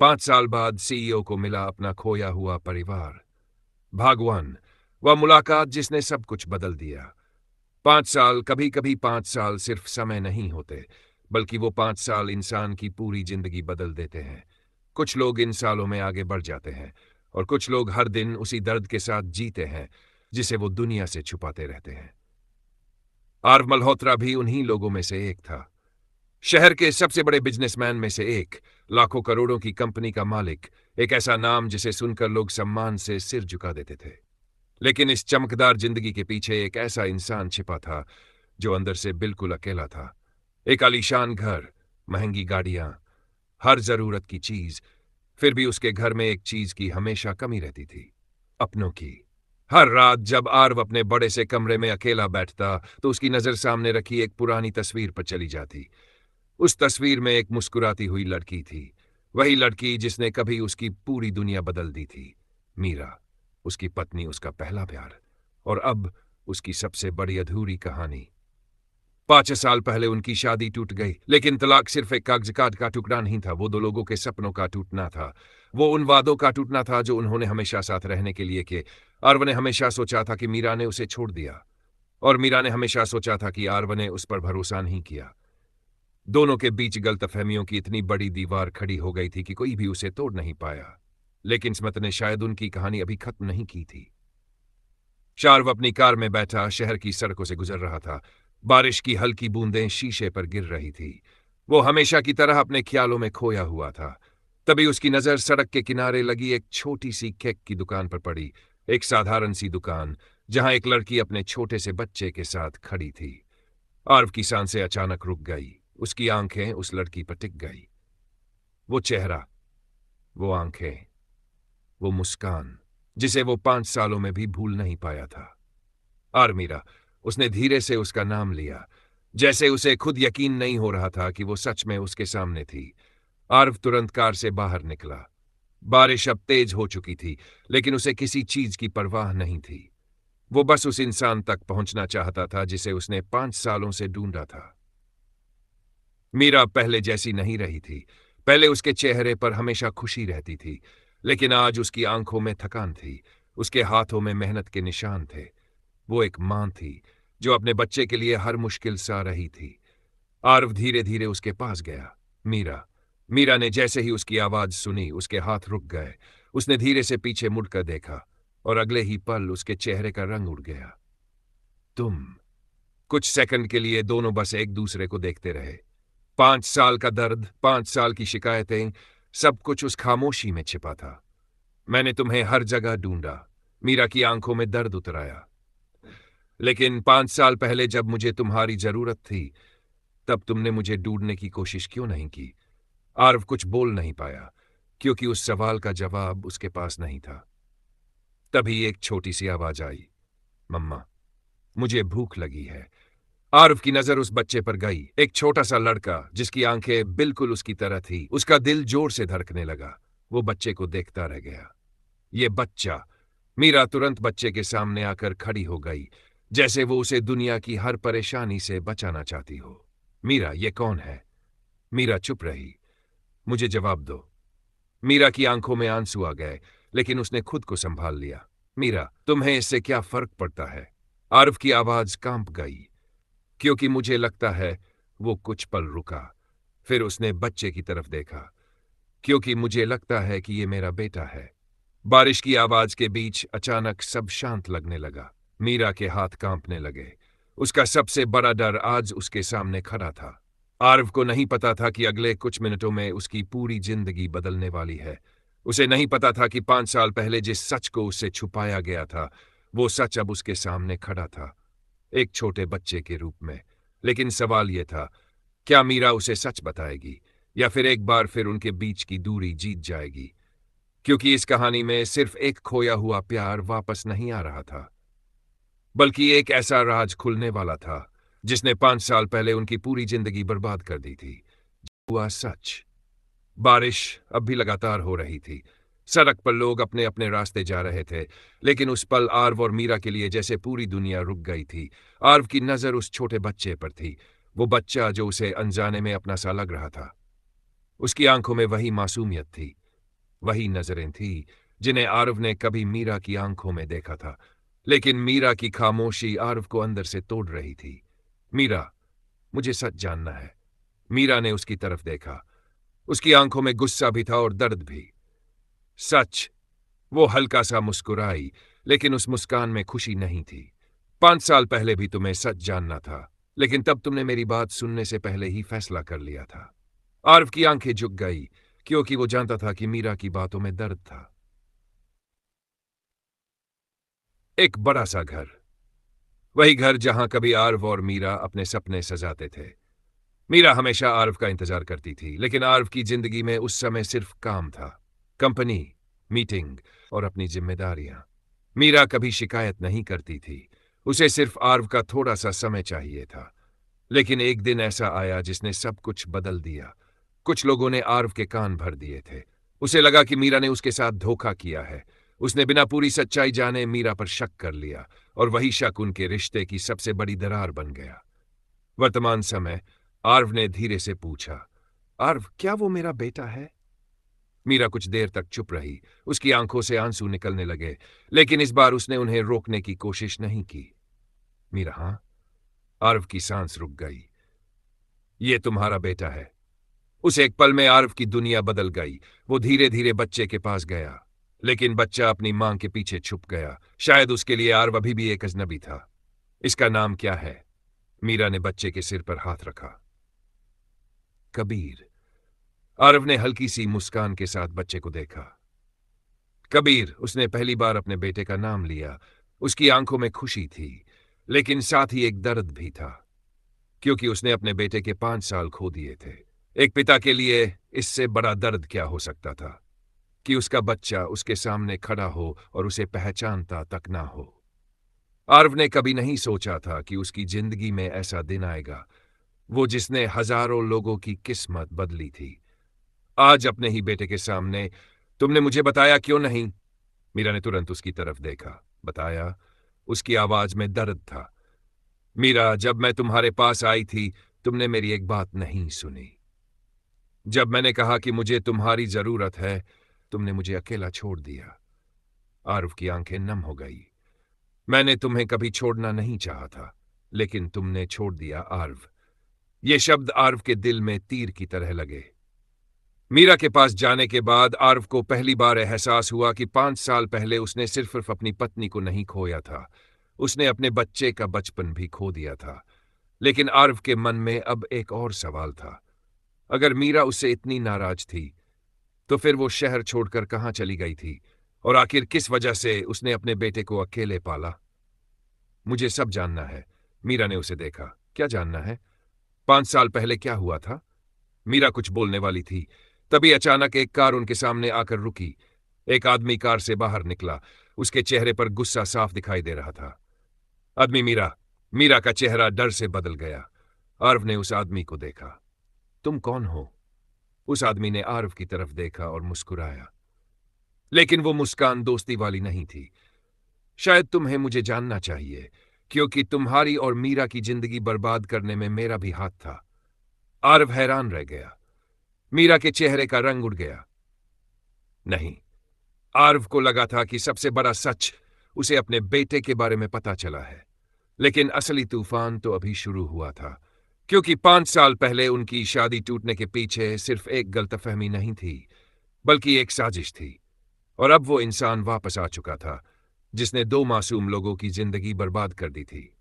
5 साल बाद सीईओ को मिला अपना खोया हुआ परिवार। भागवान, वह मुलाकात जिसने सब कुछ बदल दिया। 5 साल, कभी कभी 5 साल सिर्फ समय नहीं होते, बल्कि वो 5 साल इंसान की पूरी जिंदगी बदल देते हैं। कुछ लोग इन सालों में आगे बढ़ जाते हैं और कुछ लोग हर दिन उसी दर्द के साथ जीते हैं जिसे वो दुनिया से छुपाते रहते हैं। आर्व मल्होत्रा भी उन्हीं लोगों में से एक था। शहर के सबसे बड़े बिजनेसमैन में से एक, लाखों करोड़ों की कंपनी का मालिक, एक ऐसा नाम जिसे सुनकर लोग सम्मान से सिर झुका देते थे। लेकिन इस चमकदार जिंदगी के पीछे एक ऐसा इंसान छिपा था जो अंदर से बिल्कुल अकेला था। एक आलीशान घर, महंगी गाड़ियां, हर जरूरत की चीज, फिर भी उसके घर में एक चीज की हमेशा कमी रहती थी, अपनों की। हर रात जब आर्व अपने बड़े से कमरे में अकेला बैठता तो उसकी नजर सामने रखी एक पुरानी तस्वीर पर चली जाती। उस तस्वीर में एक मुस्कुराती हुई लड़की थी, वही लड़की जिसने कभी उसकी पूरी दुनिया बदल दी थी। मीरा, उसकी पत्नी, उसका पहला प्यार, और अब उसकी सबसे बड़ी अधूरी कहानी। 5 साल पहले उनकी शादी टूट गई, लेकिन तलाक सिर्फ एक कागज का टुकड़ा नहीं था, वो दो लोगों के सपनों का टूटना था। वो उन वादों का टूटना था जो उन्होंने हमेशा साथ रहने के लिए किए। आर्व ने हमेशा सोचा था कि मीरा ने उसे छोड़ दिया, और मीरा ने हमेशा सोचा था कि आर्व ने उस पर भरोसा नहीं किया। दोनों के बीच गलतफहमियों की इतनी बड़ी दीवार खड़ी हो गई थी कि कोई भी उसे तोड़ नहीं पाया। लेकिन किस्मत ने शायद उनकी कहानी अभी खत्म नहीं की थी। शार्व अपनी कार में बैठा शहर की सड़कों से गुजर रहा था। बारिश की हल्की बूंदें शीशे पर गिर रही थी। वो हमेशा की तरह अपने ख्यालों में खोया हुआ था। तभी उसकी नजर सड़क के किनारे लगी एक छोटी सी केक की दुकान पर पड़ी। एक साधारण सी दुकान जहां एक लड़की अपने छोटे से बच्चे के साथ खड़ी थी। आर्व की सांसें अचानक रुक गई। उसकी आंखें उस लड़की पर टिक गई। वो चेहरा, वो आंखें, वो मुस्कान जिसे वो 5 सालों में भी भूल नहीं पाया था। आर्मीरा, उसने धीरे से उसका नाम लिया, जैसे उसे खुद यकीन नहीं हो रहा था कि वो सच में उसके सामने थी। आर्व तुरंत कार से बाहर निकला। बारिश अब तेज हो चुकी थी, लेकिन उसे किसी चीज की परवाह नहीं थी। वो बस उस इंसान तक पहुंचना चाहता था जिसे उसने 5 सालों से ढूंढा था। मीरा पहले जैसी नहीं रही थी। पहले उसके चेहरे पर हमेशा खुशी रहती थी, लेकिन आज उसकी आंखों में थकान थी, उसके हाथों में मेहनत के निशान थे। वो एक मां थी जो अपने बच्चे के लिए हर मुश्किल सह रही थी। आर्व धीरे धीरे उसके पास गया। मीरा, मीरा ने जैसे ही उसकी आवाज सुनी, उसके हाथ रुक गए। उसने धीरे से पीछे मुड़कर देखा और अगले ही पल उसके चेहरे का रंग उड़ गया। तुम। कुछ सेकंड के लिए दोनों बस एक दूसरे को देखते रहे। 5 साल का दर्द, 5 साल की शिकायतें, सब कुछ उस खामोशी में छिपा था। मैंने तुम्हें हर जगह ढूंढा, मीरा की आंखों में दर्द उतर आया। लेकिन 5 साल पहले जब मुझे तुम्हारी जरूरत थी, तब तुमने मुझे ढूंढने की कोशिश क्यों नहीं की? आर्व कुछ बोल नहीं पाया, क्योंकि उस सवाल का जवाब उसके पास नहीं था। तभी एक छोटी सी आवाज आई, मम्मा, मुझे भूख लगी है। आर्व की नजर उस बच्चे पर गई, एक छोटा सा लड़का जिसकी आंखें बिल्कुल उसकी तरह थी। उसका दिल जोर से धड़कने लगा। वो बच्चे को देखता रह गया। ये बच्चा। मीरा तुरंत बच्चे के सामने आकर खड़ी हो गई, जैसे वो उसे दुनिया की हर परेशानी से बचाना चाहती हो। मीरा, ये कौन है? मीरा चुप रही। मुझे जवाब दो। मीरा की आंखों में आंसू आ गए, लेकिन उसने खुद को संभाल लिया। मीरा, तुम्हें इससे क्या फर्क पड़ता है? आर्व की आवाज कांप गई। क्योंकि मुझे लगता है। वो कुछ पल रुका, फिर उसने बच्चे की तरफ देखा। क्योंकि मुझे लगता है कि ये मेरा बेटा है। बारिश की आवाज के बीच अचानक सब शांत लगने लगा। मीरा के हाथ कांपने लगे। उसका सबसे बड़ा डर आज उसके सामने खड़ा था। आर्व को नहीं पता था कि अगले कुछ मिनटों में उसकी पूरी जिंदगी बदलने वाली है। उसे नहीं पता था कि 5 साल पहले जिस सच को उससे छुपाया गया था, वो सच अब उसके सामने खड़ा था, एक छोटे बच्चे के रूप में। लेकिन सवाल यह था, क्या मीरा उसे सच बताएगी, या फिर एक बार फिर उनके बीच की दूरी जीत जाएगी? क्योंकि इस कहानी में सिर्फ एक खोया हुआ प्यार वापस नहीं आ रहा था, बल्कि एक ऐसा राज खुलने वाला था जिसने 5 साल पहले उनकी पूरी जिंदगी बर्बाद कर दी थी। हुआ सच। बारिश अब भी लगातार हो रही थी। सड़क पर लोग अपने अपने रास्ते जा रहे थे, लेकिन उस पल आर्व और मीरा के लिए जैसे पूरी दुनिया रुक गई थी। आर्व की नजर उस छोटे बच्चे पर थी, वो बच्चा जो उसे अनजाने में अपना सा लग रहा था। उसकी आंखों में वही मासूमियत थी, वही नजरें थी जिन्हें आरव ने कभी मीरा की आंखों में देखा था, लेकिन मीरा की खामोशी आरव को अंदर से तोड़ रही थी। मीरा, मुझे सच जानना है। मीरा ने उसकी तरफ देखा। उसकी आंखों में गुस्सा भी था और दर्द भी। सच। वो हल्का सा मुस्कुराई, लेकिन उस मुस्कान में खुशी नहीं थी। 5 साल पहले भी तुम्हें सच जानना था, लेकिन तब तुमने मेरी बात सुनने से पहले ही फैसला कर लिया था। आरव की आंखें झुक गई, क्योंकि वो जानता था कि मीरा की बातों में दर्द था। एक बड़ा सा घर, वही घर जहां कभी आरव और मीरा अपने सपने सजाते थे। मीरा हमेशा आरव का इंतजार करती थी, लेकिन आरव की जिंदगी में उस समय सिर्फ काम था, कंपनी, मीटिंग और अपनी जिम्मेदारियां। मीरा कभी शिकायत नहीं करती थी, उसे सिर्फ आरव का थोड़ा सा समय चाहिए था। लेकिन एक दिन ऐसा आया जिसने सब कुछ बदल दिया। कुछ लोगों ने आरव के कान भर दिए थे। उसे लगा कि मीरा ने उसके साथ धोखा किया है। उसने बिना पूरी सच्चाई जाने मीरा पर शक कर लिया, और वही शक उनके रिश्ते की सबसे बड़ी दरार बन गया। वर्तमान समय, आरव ने धीरे से पूछा, आरव, क्या वो मेरा बेटा है? मीरा कुछ देर तक चुप रही। उसकी आंखों से आंसू निकलने लगे, लेकिन इस बार उसने उन्हें रोकने की कोशिश नहीं की। मीरा, हां? आरव की सांस रुक गई। ये तुम्हारा बेटा है। उस एक पल में आरव की दुनिया बदल गई। वो धीरे धीरे बच्चे के पास गया, लेकिन बच्चा अपनी मां के पीछे छुप गया। शायद उसके लिए आरव अभी भी एक अजनबी था। इसका नाम क्या है? मीरा ने बच्चे के सिर पर हाथ रखा। कबीर। आरव ने हल्की सी मुस्कान के साथ बच्चे को देखा। कबीर, उसने पहली बार अपने बेटे का नाम लिया। उसकी आंखों में खुशी थी, लेकिन साथ ही एक दर्द भी था, क्योंकि उसने अपने बेटे के 5 साल खो दिए थे। एक पिता के लिए इससे बड़ा दर्द क्या हो सकता था कि उसका बच्चा उसके सामने खड़ा हो और उसे पहचानता तक ना हो। आरव ने कभी नहीं सोचा था कि उसकी जिंदगी में ऐसा दिन आएगा, वो जिसने हजारों लोगों की किस्मत बदली थी। आज अपने ही बेटे के सामने, तुमने मुझे बताया क्यों नहीं? मीरा ने तुरंत उसकी तरफ देखा। बताया? उसकी आवाज में दर्द था। मीरा, जब मैं तुम्हारे पास आई थी, तुमने मेरी एक बात नहीं सुनी। जब मैंने कहा कि मुझे तुम्हारी जरूरत है, तुमने मुझे अकेला छोड़ दिया। आरव की आंखें नम हो गई। मैंने तुम्हें कभी छोड़ना नहीं चाहा था, लेकिन तुमने छोड़ दिया, आरव। ये शब्द आरव के दिल में तीर की तरह लगे। मीरा के पास जाने के बाद आरव को पहली बार एहसास हुआ कि 5 साल पहले उसने सिर्फ अपनी पत्नी को नहीं खोया था, उसने अपने बच्चे का बचपन भी खो दिया था। लेकिन आरव के मन में अब एक और सवाल था। अगर मीरा उससे इतनी नाराज थी, तो फिर वो शहर छोड़कर कहां चली गई थी, और आखिर किस वजह से उसने अपने बेटे को अकेले पाला? मुझे सब जानना है। मीरा ने उसे देखा। क्या जानना है? 5 साल पहले क्या हुआ था? मीरा कुछ बोलने वाली थी, तभी अचानक एक कार उनके सामने आकर रुकी। एक आदमी कार से बाहर निकला। उसके चेहरे पर गुस्सा साफ दिखाई दे रहा था। आदमी मीरा। मीरा का चेहरा डर से बदल गया। आरव ने उस आदमी को देखा। तुम कौन हो? उस आदमी ने आरव की तरफ देखा और मुस्कुराया, लेकिन वो मुस्कान दोस्ती वाली नहीं थी। शायद तुम्हें मुझे जानना चाहिए, क्योंकि तुम्हारी और मीरा की जिंदगी बर्बाद करने में मेरा भी हाथ था। आरव हैरान रह गया। मीरा के चेहरे का रंग उड़ गया। नहीं, आरव को लगा था कि सबसे बड़ा सच उसे अपने बेटे के बारे में पता चला है, लेकिन असली तूफान तो अभी शुरू हुआ था, क्योंकि 5 साल पहले उनकी शादी टूटने के पीछे सिर्फ एक गलतफहमी नहीं थी, बल्कि एक साजिश थी। और अब वो इंसान वापस आ चुका था जिसने 2 मासूम लोगों की जिंदगी बर्बाद कर दी थी।